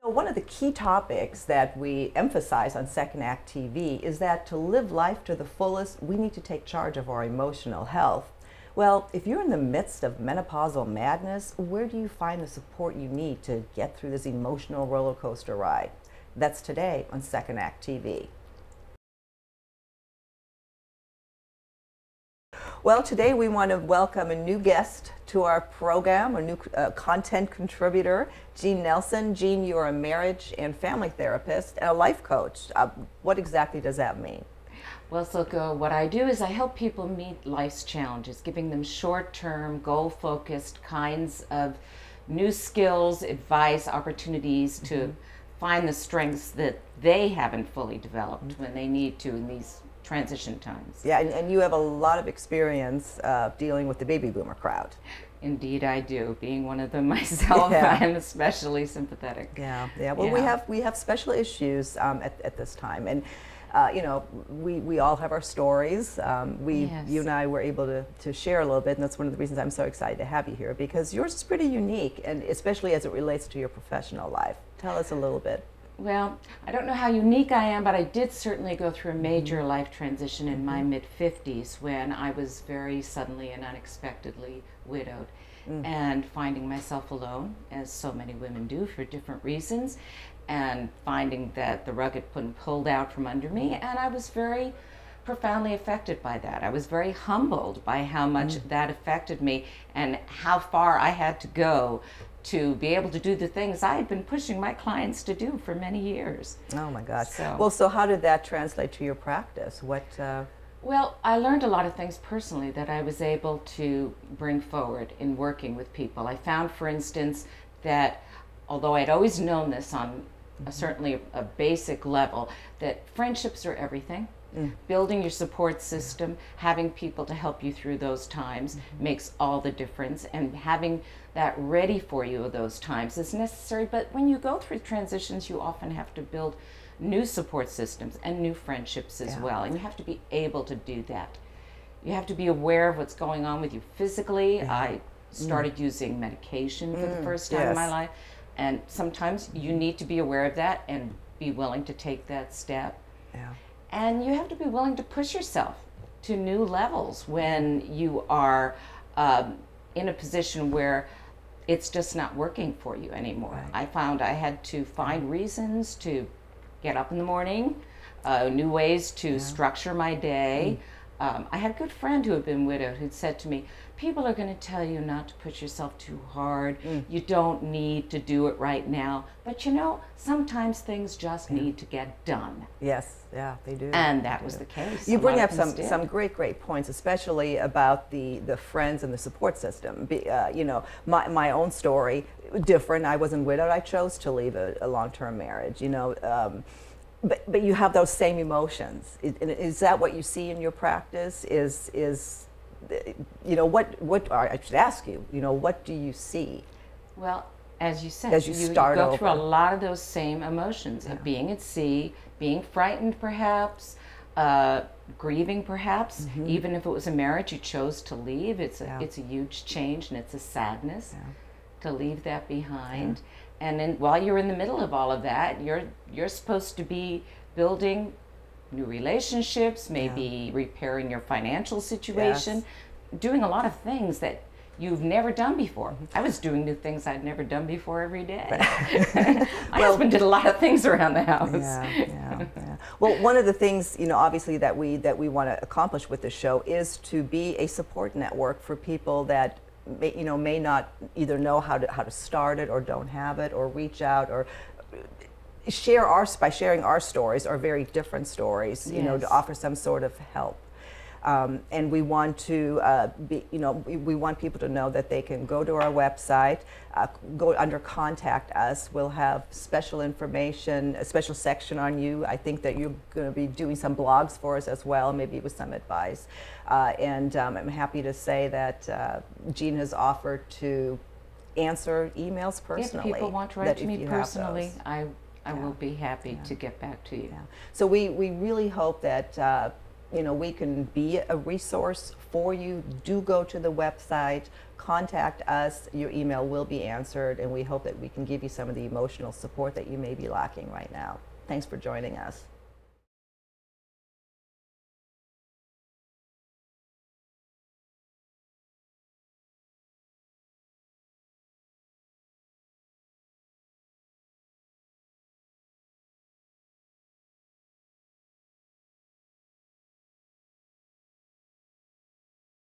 One of the key topics that we emphasize on Second Act TV is that to live life to the fullest, we need to take charge of our emotional health. Well, if you're in the midst of menopausal madness, where do you find the support you need to get through this emotional roller coaster ride? That's today on Second Act TV. Well, today we want to welcome a new guest to our program, a new content contributor, Jeanne Nelson. Jeanne, you're a marriage and family therapist and a life coach. What exactly does that mean? Well, Silko, what I do is I help people meet life's challenges, giving them short-term, goal-focused kinds of new skills, advice, opportunities to find the strengths that they haven't fully developed when they need to in these transition times. Yeah, and you have a lot of experience dealing with the baby boomer crowd. Indeed, I do. Being one of them myself, Yeah. I'm especially sympathetic. Yeah, yeah. Well, we have special issues at this time, and you know, we all have our stories. Yes. You and I were able to share a little bit, and that's one of the reasons I'm so excited to have you here, because yours is pretty unique, and especially as it relates to your professional life. Tell us a little bit. Well, I don't know how unique I am, but I did certainly go through a major life transition in my mid-50s when I was very suddenly and unexpectedly widowed and finding myself alone, as so many women do for different reasons, and finding that the rug had been pulled out from under me, and I was very profoundly affected by that. I was very humbled by how much that affected me and how far I had to go to be able to do the things I had been pushing my clients to do for many years. Oh my gosh. So, well, so how did that translate to your practice? What? Well, I learned a lot of things personally that I was able to bring forward in working with people. I found, for instance, that although I'd always known this on certainly a basic level, that friendships are everything. Building your support system, having people to help you through those times makes all the difference, and having that ready for you at those times is necessary. But when you go through transitions, you often have to build new support systems and new friendships as well, and you have to be able to do that. You have to be aware of what's going on with you physically. I started using medication for the first time in my life, and sometimes you need to be aware of that and be willing to take that step. Yeah. And you have to be willing to push yourself to new levels when you are in a position where it's just not working for you anymore. Right. I found I had to find reasons to get up in the morning, new ways to structure my day. I had a good friend who had been widowed who'd said to me, people are going to tell you not to push yourself too hard. You don't need to do it right now. But you know, sometimes things just need to get done. Yes, yeah, they do. And that was the case. You bring up some great points, especially about the friends and the support system. You know, my own story, different. I wasn't widowed. I chose to leave a long-term marriage, you know. But you have those same emotions. Is that what you see in your practice? You know, what I should ask you, you know, what do you see? Well, as you said, as you go through a lot of those same emotions of being at sea, being frightened perhaps, grieving perhaps, even if it was a marriage you chose to leave. It's a huge change, and it's a sadness to leave that behind. And then while you're in the middle of all of that, you're supposed to be building new relationships, maybe repairing your financial situation, doing a lot of things that you've never done before. I was doing new things I'd never done before every day. My husband did a lot of things around the house. Yeah. Well, one of the things, you know, obviously that we want to accomplish with this show is to be a support network for people that may not either know how to start it, or don't have it, or reach out, or share by sharing our stories, our very different stories, you know, to offer some sort of help. And we want to we want people to know that they can go to our website, go under contact us. We'll have special information, a special section on you. I think that you're going to be doing some blogs for us as well, maybe with some advice. And I'm happy to say that Jeanne has offered to answer emails personally. If people want to write to me personally, I will be happy to get back to you. So we really hope that we can be a resource for you, do go to the website, contact us. Your email will be answered, and we hope that we can give you some of the emotional support that you may be lacking right now. Thanks for joining us.